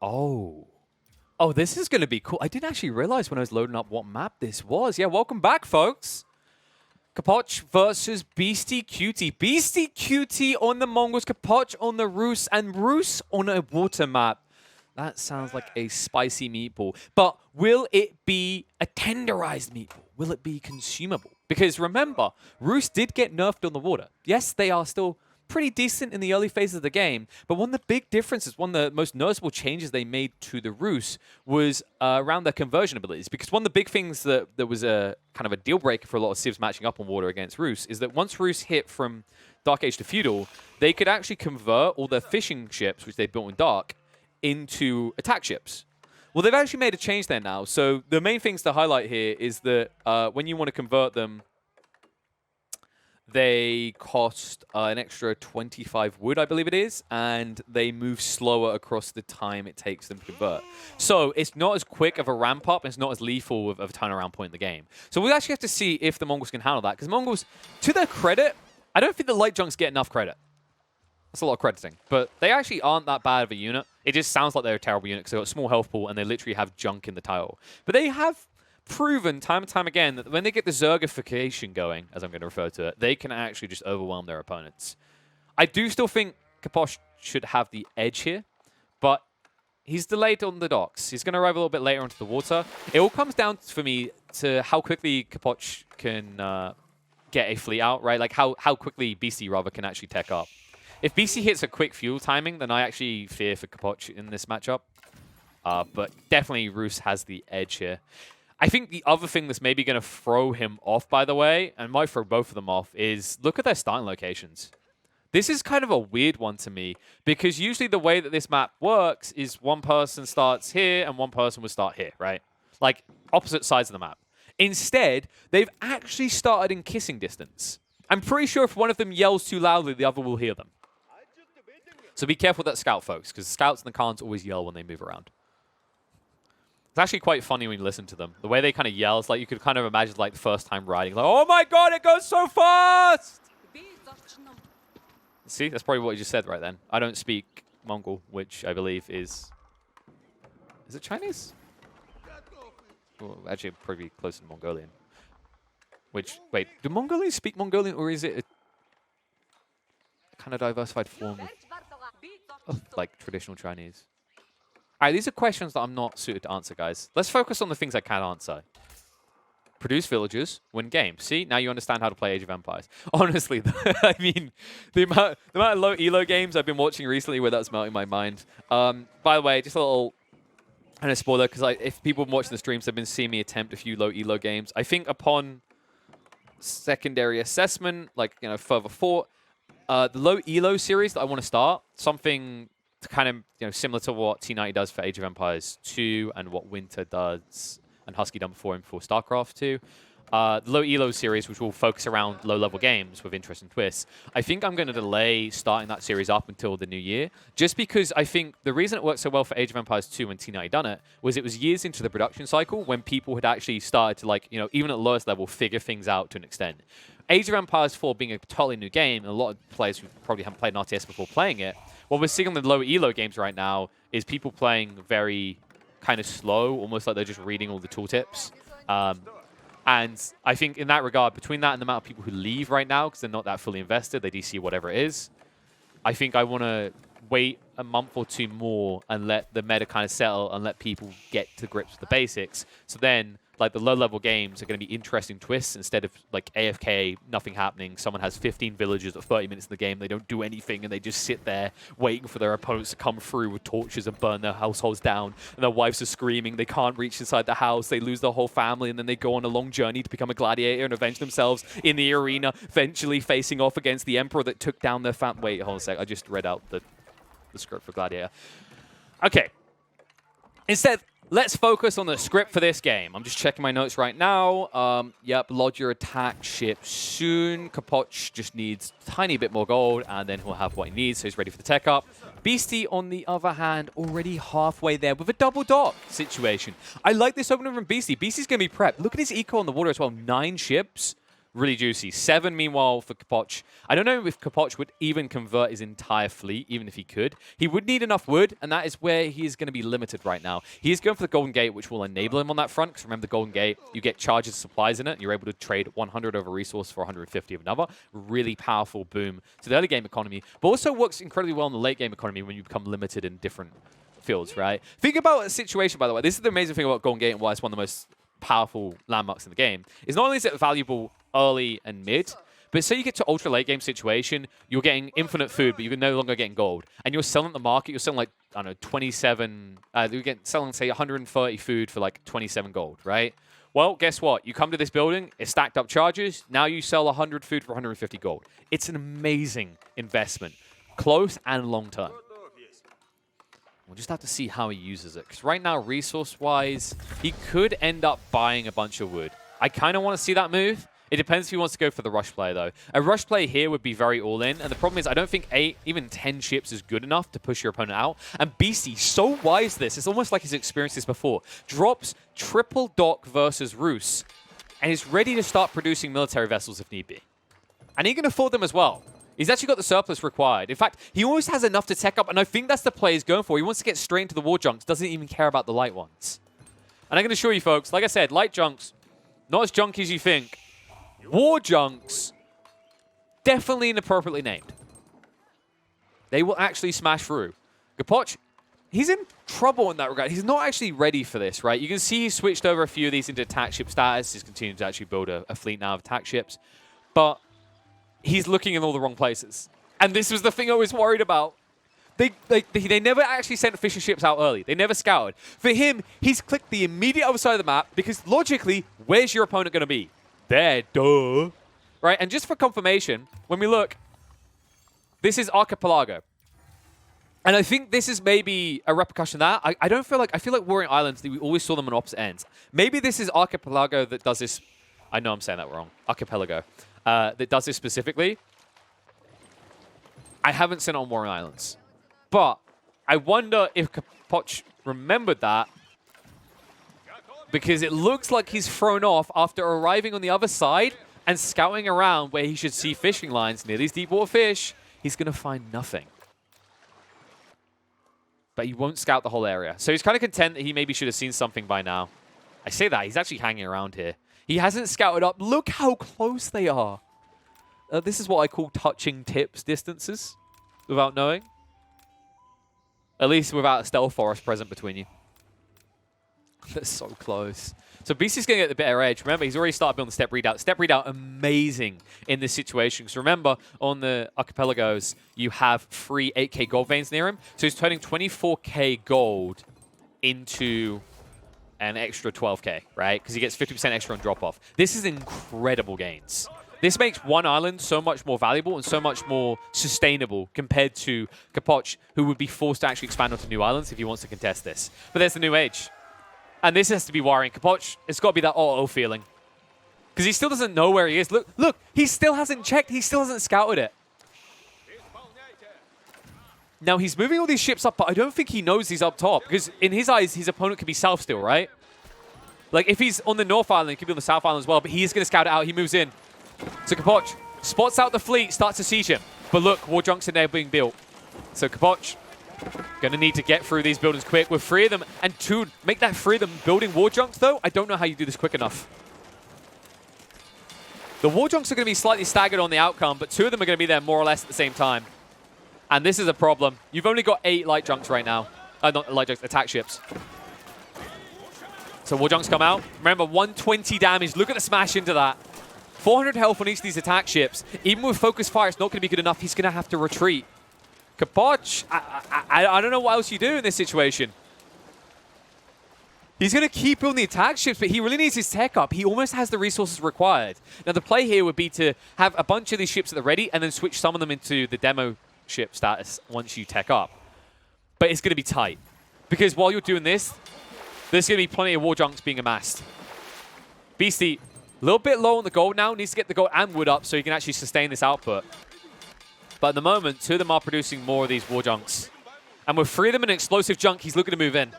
Oh. Oh, this is going to be cool. I didn't actually realize when I was loading up what map this was. Yeah, welcome back, folks. Capoch versus BeastyQT. BeastyQT on the Mongols, Capoch on the Rus, and Rus on a water map. That sounds like a spicy meatball. But will it be a tenderized meatball? Will it be consumable? Because remember, Rus did get nerfed on the water. Yes, they are still pretty decent in the early phases of the game, but one of the big differences, one of the most noticeable changes they made to the Rus was around their conversion abilities. Because one of the big things that was a kind of a deal breaker for a lot of civs matching up on water against Rus is that once Rus hit from Dark Age to Feudal, they could actually convert all their fishing ships, which they built in Dark, into attack ships. Well, they've actually made a change there now. So the main things to highlight here is that when you want to convert them, they cost an extra 25 wood, I believe it is, and they move slower across the time it takes them to convert. So it's not as quick of a ramp up, and it's not as lethal of a turnaround point in the game. So we actually have to see if the Mongols can handle that, because Mongols, to their credit, I don't think the light junks get enough credit. That's a lot of crediting, but they actually aren't that bad of a unit. It just sounds like they're a terrible unit because they've got a small health pool and they literally have junk in the title. But they have proven time and time again that when they get the Zergification going, as I'm going to refer to it, they can actually just overwhelm their opponents. I do still think Capoch should have the edge here, but he's delayed on the docks. He's going to arrive a little bit later onto the water. It all comes down for me to how quickly Capoch can get a fleet out, right? Like how quickly BC rather can actually tech up. If BC hits a quick fuel timing, then I actually fear for Capoch in this matchup. But definitely Rus has the edge here. I think the other thing that's maybe going to throw him off, by the way, and might throw both of them off, is look at their starting locations. This is kind of a weird one to me, because usually the way that this map works is one person starts here and one person would start here, right? Like opposite sides of the map. Instead, they've actually started in kissing distance. I'm pretty sure if one of them yells too loudly, the other will hear them. So be careful with that scout, folks, because the scouts and the Khans always yell when they move around. It's actually quite funny when you listen to them. The way they kind of yell, it's like you could kind of imagine like the first time riding, like, oh my god, it goes so fast! See, that's probably what you just said right then. I don't speak Mongol, which I believe is... Is it Chinese? Well, actually, probably closer to Mongolian. Which, wait, do Mongolians speak Mongolian, or is it a kind of diversified form of like traditional Chinese? All right, these are questions that I'm not suited to answer, guys. Let's focus on the things I can answer. Produce villagers, win games. See, now you understand how to play Age of Empires. Honestly, I mean, the amount of low elo games I've been watching recently where that's melting my mind. By the way, just a little kind of spoiler, because if people have been watching the streams, they've been seeing me attempt a few low elo games. I think upon secondary assessment, like, you know, further thought, the low elo series that I want to start, something kind of, you know, similar to what T90 does for Age of Empires 2 and what Winter does and Husky done before him for StarCraft 2. The low elo series, which will focus around low-level games with interesting twists. I think I'm going to delay starting that series up until the new year, just because I think the reason it worked so well for Age of Empires 2 when T90 done it was years into the production cycle when people had actually started to, like, you know, even at the lowest level, figure things out to an extent. Age of Empires 4 being a totally new game, and a lot of players who probably haven't played an RTS before playing it, what we're seeing on the low elo games right now is people playing very kind of slow, almost like they're just reading all the tooltips. And I think in that regard, between that and the amount of people who leave right now because they're not that fully invested, they DC whatever it is, I think I want to wait a month or two more and let the meta kind of settle and let people get to grips with the basics. So then, like, the low-level games are going to be interesting twists instead of, like, AFK, nothing happening. Someone has 15 villagers at 30 minutes in the game. They don't do anything, and they just sit there waiting for their opponents to come through with torches and burn their households down. And their wives are screaming. They can't reach inside the house. They lose their whole family, and then they go on a long journey to become a gladiator and avenge themselves in the arena, eventually facing off against the emperor that took down their family. Wait, hold on a sec. I just read out the script for Gladiator. Okay. Instead, let's focus on the script for this game. I'm just checking my notes right now. Yep, lodge your attack ship soon. Capoch just needs a tiny bit more gold, and then he'll have what he needs, so he's ready for the tech up. Beastie, on the other hand, already halfway there with a double dock situation. I like this opener from Beastie. Beastie's going to be prepped. Look at his eco on the water as well. 9 ships. Really juicy. 7, meanwhile, for Capoch. I don't know if Capoch would even convert his entire fleet, even if he could. He would need enough wood, and that is where he is going to be limited right now. He is going for the Golden Gate, which will enable him on that front, because remember, the Golden Gate, you get charges of supplies in it, and you're able to trade 100 of a resource for 150 of another. Really powerful boom to the early game economy, but also works incredibly well in the late game economy when you become limited in different fields, right? Think about a situation, by the way. This is the amazing thing about Golden Gate and why it's one of the most powerful landmarks in the game. Is not only is it valuable early and mid, but say you get to ultra late game situation, you're getting infinite food, but you're no longer getting gold. And you're selling at the market, you're selling like, I don't know, 27, selling, say, 130 food for like 27 gold, right? Well, guess what? You come to this building, it's stacked up charges, now you sell 100 food for 150 gold. It's an amazing investment, close and long term. We'll just have to see how he uses it. Because right now, resource-wise, he could end up buying a bunch of wood. I kind of want to see that move. It depends if he wants to go for the rush play, though. A rush play here would be very all-in. And the problem is, I don't think 8, even 10 ships is good enough to push your opponent out. And Beasty, so wise this. It's almost like he's experienced this before. Drops triple dock versus Roos. And he's ready to start producing military vessels if need be. And he can afford them as well. He's actually got the surplus required. In fact, he always has enough to tech up, and I think that's the play he's going for. He wants to get straight into the war junks, doesn't even care about the light ones. And I can assure you, folks, like I said, light junks, not as junky as you think. War junks, definitely inappropriately named. They will actually smash through. Capoch, he's in trouble in that regard. He's not actually ready for this, right? You can see he's switched over a few of these into attack ship status. He's continuing to actually build a fleet now of attack ships. But he's looking in all the wrong places. And this was the thing I was worried about. They never actually sent fisher ships out early. They never scouted. For him, he's clicked the immediate other side of the map because logically, where's your opponent going to be? There, duh. Right? And just for confirmation, when we look, this is Archipelago. And I think this is maybe a repercussion of that. I feel like Warring Islands, we always saw them on opposite ends. Maybe this is Archipelago that does this. I know I'm saying that wrong. Archipelago. That does this specifically. I haven't seen it on Warring Islands. But I wonder if Capoch remembered that, because it looks like he's thrown off after arriving on the other side and scouting around where he should see fishing lines near these deep water fish. He's going to find nothing. But he won't scout the whole area. So he's kind of content that he maybe should have seen something by now. I say that. He's actually hanging around here. He hasn't scouted up. Look how close they are. This is what I call touching tips distances without knowing. At least without a stealth forest present between you. They're so close. So Beasty's going to get the better edge. Remember, he's already started building step readout. Step readout, amazing in this situation. Because remember, on the archipelagos, you have free 8k gold veins near him. So he's turning 24k gold into an extra 12k, right? Because he gets 50% extra on drop-off. This is incredible gains. This makes one island so much more valuable and so much more sustainable compared to Capoch, who would be forced to actually expand onto new islands if he wants to contest this. But there's the new age. And this has to be worrying. Capoch, it's got to be that uh-oh feeling. Because he still doesn't know where he is. Look, he still hasn't checked. He still hasn't scouted it. Now, he's moving all these ships up, but I don't think he knows he's up top. Because in his eyes, his opponent could be south still, right? Like, if he's on the North Island, he could be on the South Island as well. But he is going to scout it out. He moves in. So Capoch spots out the fleet, starts to siege him. But look, war junks are now being built. So Capoch going to need to get through these buildings quick with 3 of them. And to make that 3 of them building war junks, though, I don't know how you do this quick enough. The war junks are going to be slightly staggered on the outcome, but 2 of them are going to be there more or less at the same time. And this is a problem. You've only got 8 light junks right now. Not light junks, attack ships. So war junks come out. Remember, 120 damage. Look at the smash into that. 400 health on each of these attack ships. Even with focus fire, it's not going to be good enough. He's going to have to retreat. Capoch, I don't know what else you do in this situation. He's going to keep building the attack ships, but he really needs his tech up. He almost has the resources required. Now, the play here would be to have a bunch of these ships at the ready and then switch some of them into the demo ship status once you tech up. But it's going to be tight. Because while you're doing this, there's going to be plenty of war junks being amassed. Beasty, a little bit low on the gold now. Needs to get the gold and wood up so he can actually sustain this output. But at the moment, 2 of them are producing more of these war junks. And with 3 of them in an explosive junk, he's looking to move in.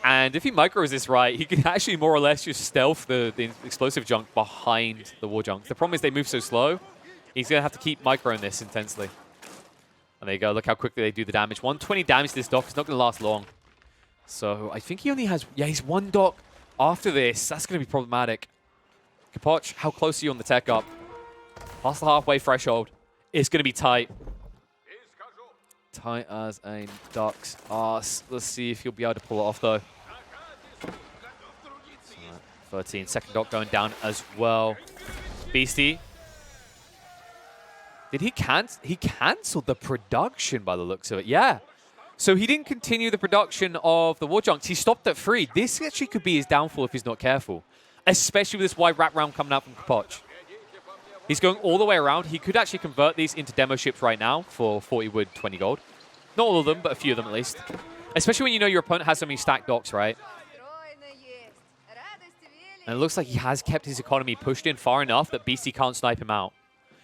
And if he micros this right, he can actually more or less just stealth the explosive junk behind the war junk. The problem is they move so slow, he's going to have to keep microing this intensely. And there you go. Look how quickly they do the damage. 120 damage to this dock. It's not going to last long. So I think he only has... Yeah, he's one dock after this. That's going to be problematic. Capoch, how close are you on the tech up? Past the halfway threshold. It's going to be tight. Tight as a duck's ass. Let's see if he'll be able to pull it off, though. 13. Second dock going down as well. Beasty. Did he cancel? He canceled the production by the looks of it. Yeah. So he didn't continue the production of the war junks. He stopped at 3. This actually could be his downfall if he's not careful. Especially with this wide wrap round coming out from Capoch. He's going all the way around. He could actually convert these into demo ships right now for 40 wood, 20 gold. Not all of them, but a few of them at least. Especially when you know your opponent has so many stacked docks, right? And it looks like he has kept his economy pushed in far enough that Beasty can't snipe him out.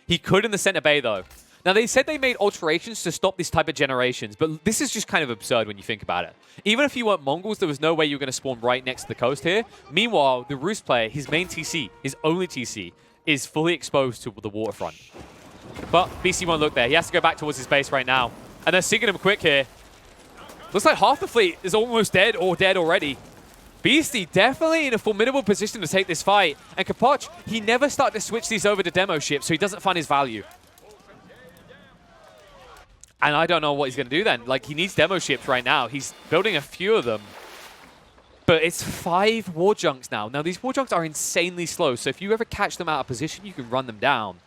He could in the center bay, though. Now, they said they made alterations to stop this type of generations, but this is just kind of absurd when you think about it. Even if you weren't Mongols, there was no way you were going to spawn right next to the coast here. Meanwhile, the Roost player, his main TC, his only TC, is fully exposed to the waterfront. But Beasty won't look there. He has to go back towards his base right now. And they're sinking him quick here. Looks like half the fleet is almost dead or dead already. Beasty definitely in a formidable position to take this fight. And Capoch, he never started to switch these over to demo ships, so he doesn't find his value. And I don't know what he's going to do then. Like, he needs demo ships right now. He's building a few of them. But it's 5 war junks now. Now, these war junks are insanely slow, so if you ever catch them out of position, you can run them down.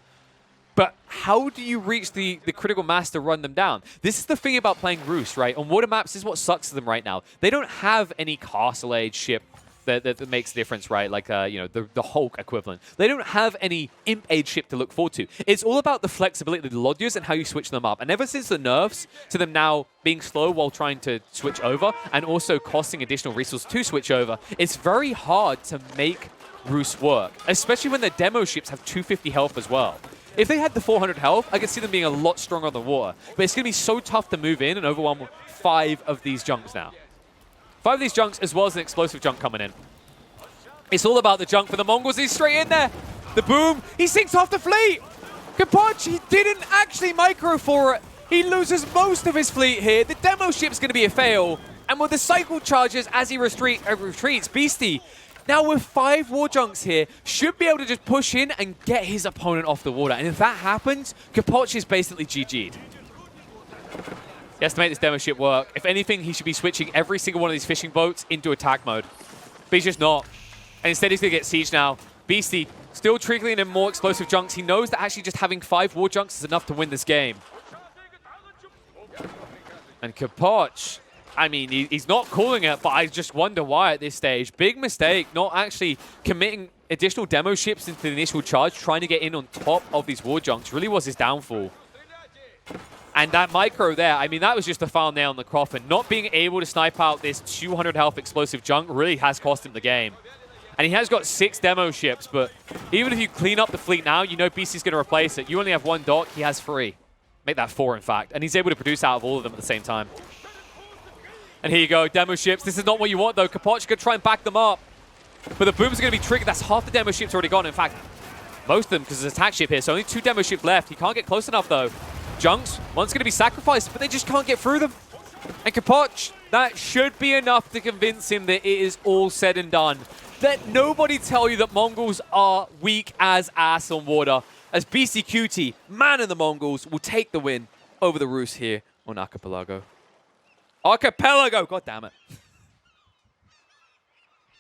But how do you reach the critical mass to run them down? This is the thing about playing Roost, right? On water maps, this is what sucks to them right now. They don't have any Castle Age ship that makes a difference, right? Like, you know, the Hulk equivalent. They don't have any Imp Age ship to look forward to. It's all about the flexibility of the Lodgers and how you switch them up. And ever since the nerfs to them now being slow while trying to switch over and also costing additional resources to switch over, it's very hard to make Roost work, especially when their demo ships have 250 health as well. If they had the 400 health, I could see them being a lot stronger on the water. But it's going to be so tough to move in and overwhelm 5 of these junks now. 5 of these junks as well as an explosive junk coming in. It's all about the junk for the Mongols. He's straight in there. The boom. He sinks off the fleet. Capoch, he didn't actually micro for it. He loses most of his fleet here. The demo ship's going to be a fail. And with the cycle charges as he retreats, Beasty, now with 5 war junks here, should be able to just push in and get his opponent off the water. And if that happens, Capoch is basically GG'd. He has to make this demo ship work. If anything, he should be switching every single one of these fishing boats into attack mode. But he's just not. And instead, he's going to get sieged now. Beasty still trickling in more explosive junks. He knows that actually just having 5 war junks is enough to win this game. And Capoch, I mean, he's not calling it, but I just wonder why at this stage. Big mistake, not actually committing additional demo ships into the initial charge, trying to get in on top of these war junks really was his downfall. And that micro there, I mean, that was just the final nail in the coffin. Not being able to snipe out this 200 health explosive junk really has cost him the game. And he has got 6 demo ships, but even if you clean up the fleet now, you know Beasty's going to replace it. You only have 1 dock, he has 3. Make that 4, in fact. And he's able to produce out of all of them at the same time. And here you go, demo ships. This is not what you want, though. Capoch could try and back them up. But the boom's going to be triggered. That's half the demo ships already gone. In fact, most of them, because there's an attack ship here. So only 2 demo ships left. He can't get close enough, though. Junks, one's going to be sacrificed, but they just can't get through them. And Capoch, that should be enough to convince him that it is all said and done. Let nobody tell you that Mongols are weak as ass on water, as BeastyQT, man of the Mongols, will take the win over the Roost here on Archipelago. Archipelago! God damn it.